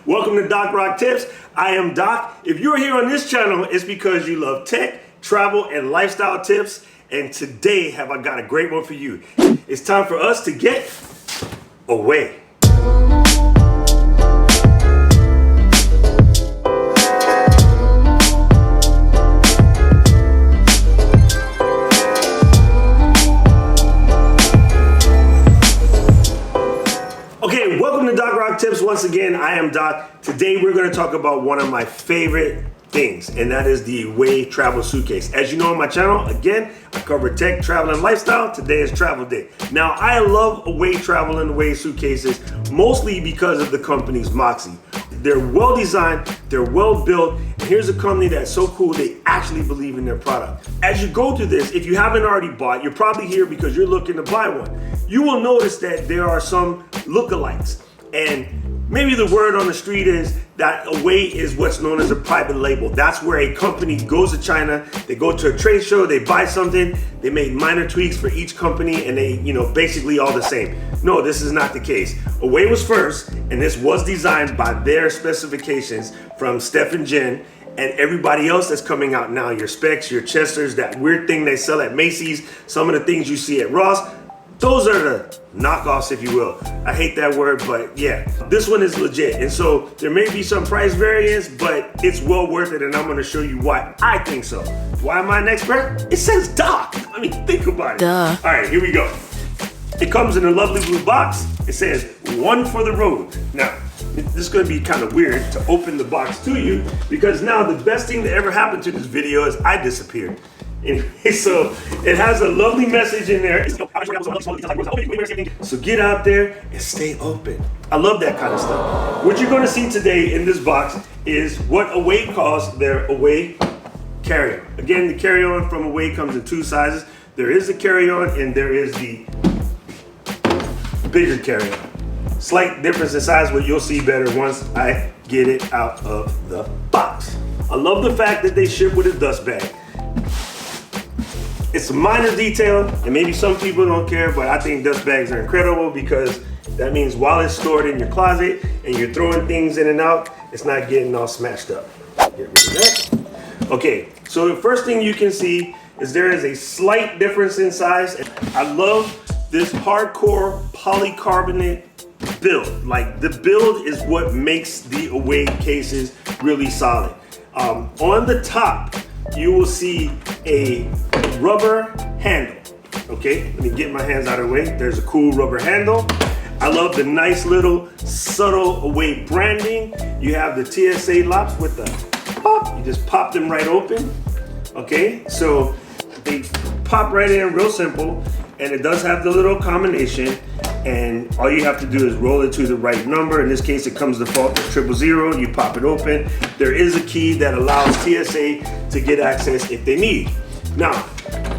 Welcome to Doc Rock Tips. I am Doc. If you're here on this channel, it's because you love tech, travel, and lifestyle tips. And today, have I got a great one for you. It's time for us to get away. Okay, welcome to Doc Rock Tips. Once again, I am Doc. Today we're going to talk about one of my favorite things, and that is the Away travel suitcase. As you know on my channel, again, I cover tech, travel, and lifestyle. Today is travel day. Now, I love Away travel and Away suitcases, mostly because of the company's moxie. They're well designed, they're well built, and here's a company that's so cool they actually believe in their product. As you go through this, if you haven't already bought, you're probably here because you're looking to buy one. You will notice that there are some lookalikes, and maybe the word on the street is that Away is what's known as a private label. That's where a company goes to China, they go to a trade show, they buy something, they make minor tweaks for each company, and they, basically all the same. No, this is not the case. Away was first, and this was designed by their specifications from Steph and Jen, and everybody else that's coming out now, your Specs, your Chesters, that weird thing they sell at Macy's, some of the things you see at Ross, those are the knockoffs, if you will. I hate that word, but yeah, this one is legit. And so there may be some price variance, but it's well worth it, and I'm gonna show you why I think so. Why am I an expert? It says Doc. I mean, think about it. Duh. All right, here we go. It comes in a lovely blue box. It says, one for the road. Now, this is gonna be kind of weird to open the box to you, because now the best thing that ever happened to this video is I disappeared. Anyway, so it has a lovely message in there. So get out there and stay open. I love that kind of stuff. What you're going to see today in this box is what Away calls their Away Carry On. Again, the Carry On from Away comes in two sizes. There is the Carry On and there is the bigger Carry On. Slight difference in size, but you'll see better once I get it out of the box. I love the fact that they ship with a dust bag. It's a minor detail, and maybe some people don't care, but I think dust bags are incredible because that means while it's stored in your closet and you're throwing things in and out, it's not getting all smashed up. Get rid of that. Okay, so the first thing you can see is there is a slight difference in size. I love this hardcore polycarbonate build. Like, the build is what makes the Away cases really solid. On the top, you will see a rubber handle. Okay, let me get my hands out of the way. There's a cool rubber handle. I love the nice little subtle Away branding. You have the TSA locks with the pop. You just pop them right open. Okay, so they pop right in real simple, and it does have the little combination, and all you have to do is roll it to the right number. In this case, it comes default to 000. You pop it open. There is a key that allows TSA to get access if they need. Now,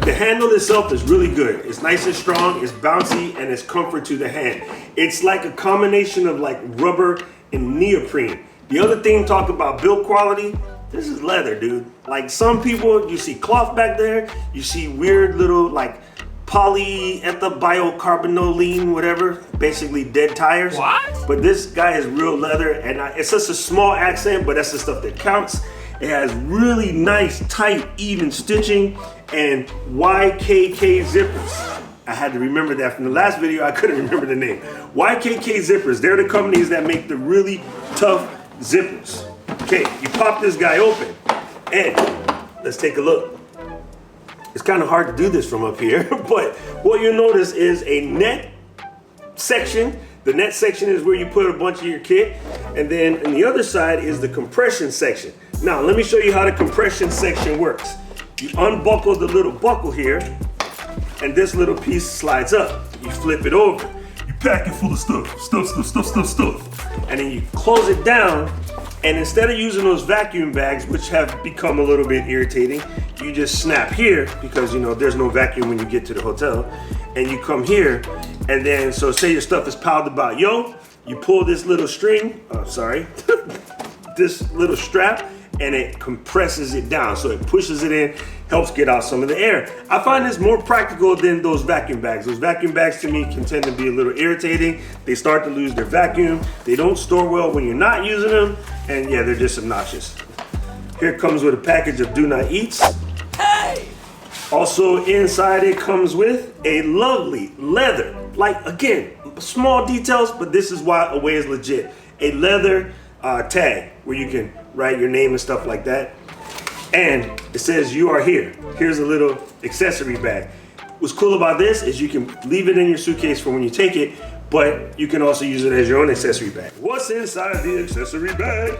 the handle itself is really good. It's nice and strong, it's bouncy, and it's comfort to the hand. It's like a combination of like rubber and neoprene. The other thing, talk about build quality, this is leather, dude. Like, some people, you see cloth back there, you see weird little like polyethylbiocarbonolene, whatever, basically dead tires. What? But this guy is real leather, and it's just a small accent, but that's the stuff that counts. It has really nice, tight, even stitching and YKK zippers. I had to remember that from the last video. I couldn't remember the name. YKK zippers, they're the companies that make the really tough zippers. Okay, you pop this guy open, and let's take a look. It's kind of hard to do this from up here, but what you'll notice is a net section. The net section is where you put a bunch of your kit, and then on the other side is the compression section. Now, let me show you how the compression section works. You unbuckle the little buckle here, and this little piece slides up. You flip it over. You pack it full of stuff. And then you close it down, and instead of using those vacuum bags, which have become a little bit irritating, you just snap here, because there's no vacuum when you get to the hotel, and you come here, and then, so say your stuff is piled about, you pull this little string, this little strap, and it compresses it down. So it pushes it in, helps get out some of the air. I find this more practical than those vacuum bags. Those vacuum bags to me can tend to be a little irritating. They start to lose their vacuum. They don't store well when you're not using them. And yeah, they're just obnoxious. Here it comes with a package of do not eats. Hey! Also inside it comes with a lovely leather, like again, small details, but this is why Away is legit. A leather tag where you can write your name and stuff like that. And it says you are here. Here's a little accessory bag. What's cool about this is you can leave it in your suitcase for when you take it, but you can also use it as your own accessory bag. What's inside the accessory bag?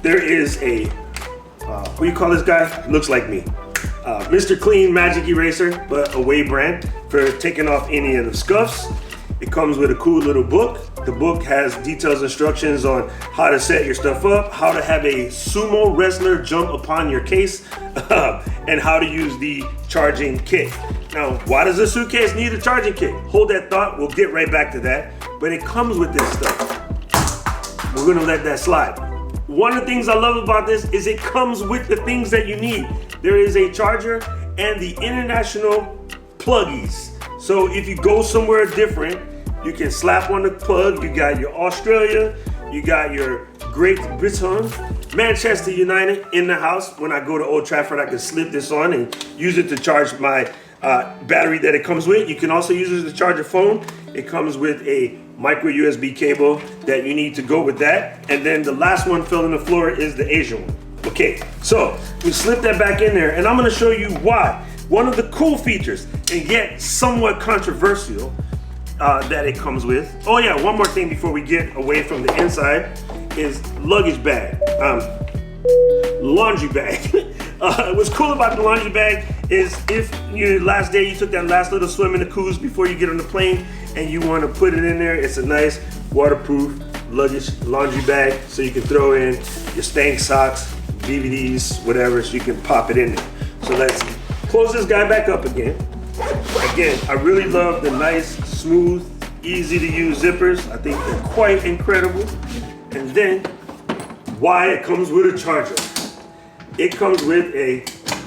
There is a, what do you call this guy? Looks like me. Mr. Clean Magic Eraser, but Away brand, for taking off any of the scuffs. It comes with a cool little book. The book has details, instructions on how to set your stuff up, how to have a sumo wrestler jump upon your case, and how to use the charging kit. Now, why does a suitcase need a charging kit? Hold that thought, we'll get right back to that. But it comes with this stuff. We're gonna let that slide. One of the things I love about this is it comes with the things that you need. There is a charger and the international pluggies. So if you go somewhere different, you can slap on the plug. You got your Australia, you got your Great Britain, Manchester United in the house. When I go to Old Trafford, I can slip this on and use it to charge my battery that it comes with. You can also use it to charge your phone. It comes with a micro USB cable that you need to go with that. And then the last one filling the floor is the Asian one. Okay, so we slip that back in there and I'm gonna show you why. One of the cool features, and yet somewhat controversial, that it comes with. Oh yeah, one more thing before we get away from the inside is luggage bag, laundry bag. What's cool about the laundry bag is if your last day you took that last little swim in the cruise before you get on the plane and you want to put it in there, it's a nice waterproof luggage laundry bag, so you can throw in your stank socks, DVDs, whatever, so you can pop it in there. So let's close this guy back up again. Again, I really love the nice, smooth, easy to use zippers. I think they're quite incredible. And then, why it comes with a charger. It comes with a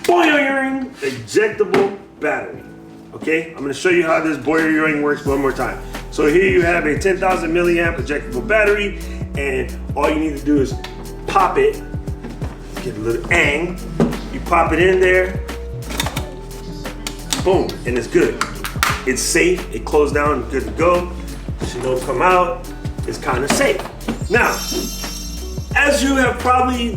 boing ejectable battery. Okay, I'm gonna show you how this boing works one more time. So here you have a 10,000 milliamp ejectable battery, and all you need to do is pop it, get a little ang, you pop it in there, boom, and it's good. It's safe, it closed down, good to go. She don't come out, it's kind of safe. Now, as you have probably,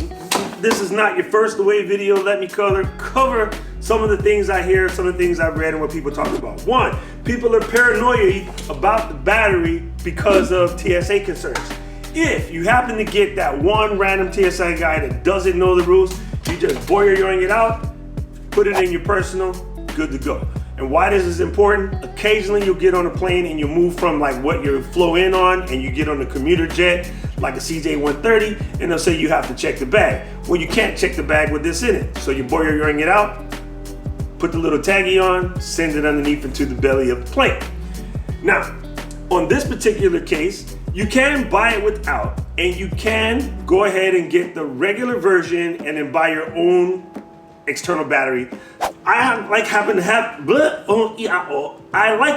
this is not your first Away video, let me cover some of the things I hear, some of the things I've read and what people talk about. One, people are paranoid about the battery because of TSA concerns. If you happen to get that one random TSA guy that doesn't know the rules, you just boing it out, put it in your personal, good to go. And why this is important, occasionally you'll get on a plane and you move from like what you flow in on and you get on a commuter jet like a CJ-130 and they'll say you have to check the bag. Well, you can't check the bag with this in it. So you boing it out, put the little taggy on, send it underneath into the belly of the plane. Now, on this particular case, you can buy it without, and you can go ahead and get the regular version and then buy your own external battery. I like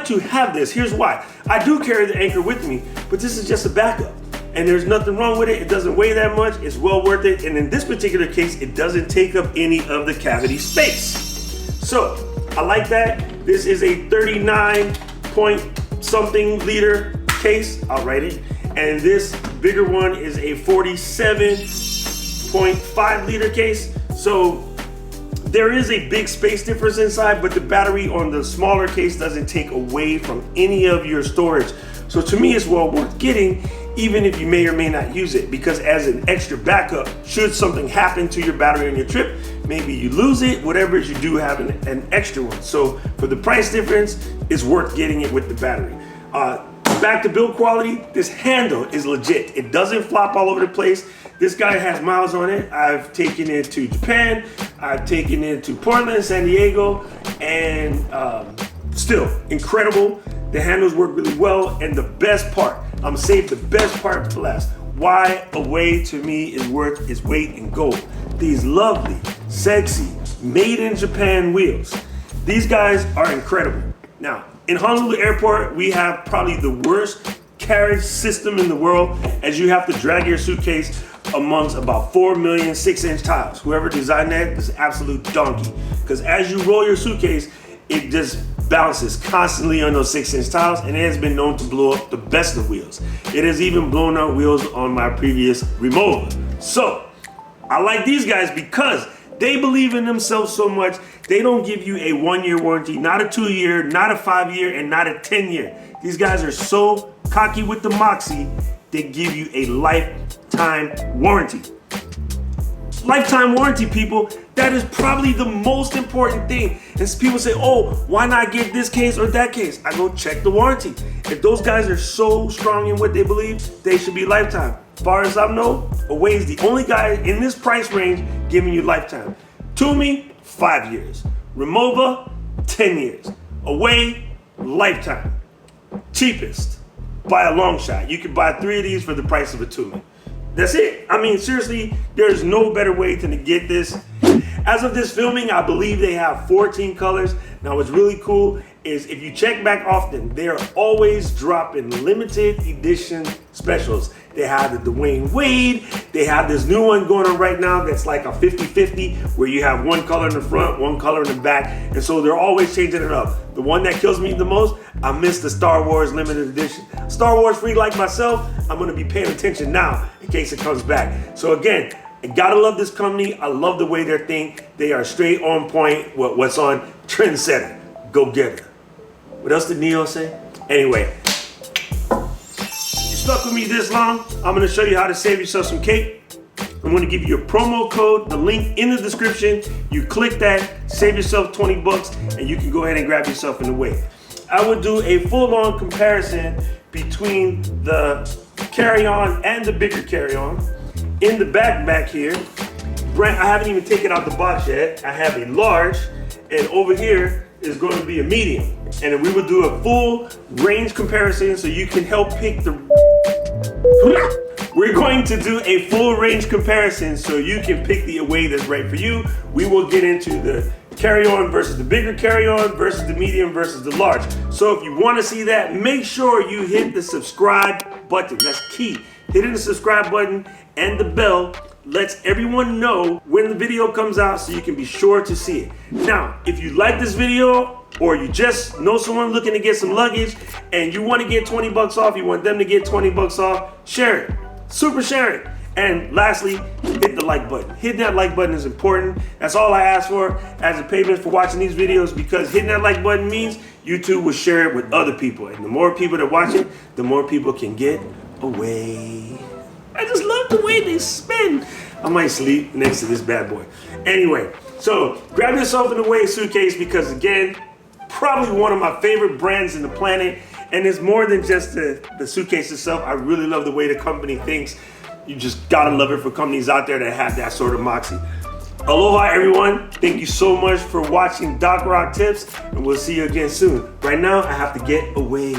to have this. Here's why. I do carry the Anchor with me, but this is just a backup. And there's nothing wrong with it. It doesn't weigh that much. It's well worth it. And in this particular case, it doesn't take up any of the cavity space. So I like that. This is a 39 point something liter case. I'll write it. And this bigger one is a 47.5 liter case. So there is a big space difference inside, but the battery on the smaller case doesn't take away from any of your storage. So to me, it's well worth getting, even if you may or may not use it, because as an extra backup, should something happen to your battery on your trip, maybe you lose it, whatever it is, you do have an extra one. So for the price difference, it's worth getting it with the battery. Back to build quality, this handle is legit. It doesn't flop all over the place. This guy has miles on it. I've taken it to Japan, I've taken it to Portland, San Diego, and still incredible. The handles work really well, and the best part, I'm gonna save the best part for last. why Away to me is worth its weight in gold. These lovely, sexy, made in Japan wheels. These guys are incredible. Now, in Honolulu Airport, we have probably the worst carriage system in the world, as you have to drag your suitcase amongst about 4 million 6-inch tiles. Whoever designed that is an absolute donkey. Because as you roll your suitcase, it just bounces constantly on those 6-inch tiles, and it has been known to blow up the best of wheels. It has even blown up wheels on my previous remover. So, I like these guys because they believe in themselves so much. They don't give you a 1-year warranty, not a 2-year, not a 5-year, and not a 10-year. These guys are so cocky with the moxie, they give you a lifetime warranty. Lifetime warranty, people, that is probably the most important thing. And people say, oh, why not get this case or that case? I go check the warranty. If those guys are so strong in what they believe, they should be lifetime. As far as I know, Away is the only guy in this price range giving you lifetime. Toomey, 5 years. Remova, 10 years. Away, lifetime. Cheapest, by a long shot. You could buy 3 of these for the price of a Toomey. That's it. I mean, seriously, there's no better way than to get this. As of this filming, I believe they have 14 colors. Now, what's really cool is if you check back often, they're always dropping limited edition specials. They have the Dwayne Wade. They have this new one going on right now that's like a 50-50, where you have one color in the front, one color in the back. And so they're always changing it up. The one that kills me the most, I miss the Star Wars limited edition. Star Wars freak like myself, I'm gonna be paying attention now in case it comes back. So again, I gotta love this company. I love the way they think. They are straight on point with what's on Trendsetter. Go get it. What else did Neo say? Anyway, you stuck with me this long. I'm gonna show you how to save yourself some cake. I'm gonna give you a promo code, the link in the description. You click that, save yourself 20 bucks, and you can go ahead and grab yourself in the way. I would do a full-on comparison between the carry-on and the bigger carry-on. In the back here, I haven't even taken out the box yet. I have a large, and over here is going to be a medium. And then we will do a full range comparison so you can help pick the... We're going to do a full range comparison so you can pick the Away that's right for you. We will get into the carry-on versus the bigger carry-on versus the medium versus the large. So if you want to see that, make sure you hit the subscribe button. That's key. Hitting the subscribe button and the bell lets everyone know when the video comes out so you can be sure to see it. Now, if you like this video or you just know someone looking to get some luggage and you want to get 20 bucks off, you want them to get 20 bucks off, share it. Super share it. And lastly, hit the like button. Hitting that like button is important. That's all I ask for as a payment for watching these videos, because hitting that like button means YouTube will share it with other people. And the more people that watch it, the more people can get Away. I just love the way they spin. I might sleep next to this bad boy. Anyway, so grab yourself an Away suitcase because, again, probably one of my favorite brands in the planet. And it's more than just the suitcase itself. I really love the way the company thinks. You just gotta love it for companies out there that have that sort of moxie. Aloha, everyone. Thank you so much for watching Doc Rock Tips, and we'll see you again soon. Right now, I have to get away.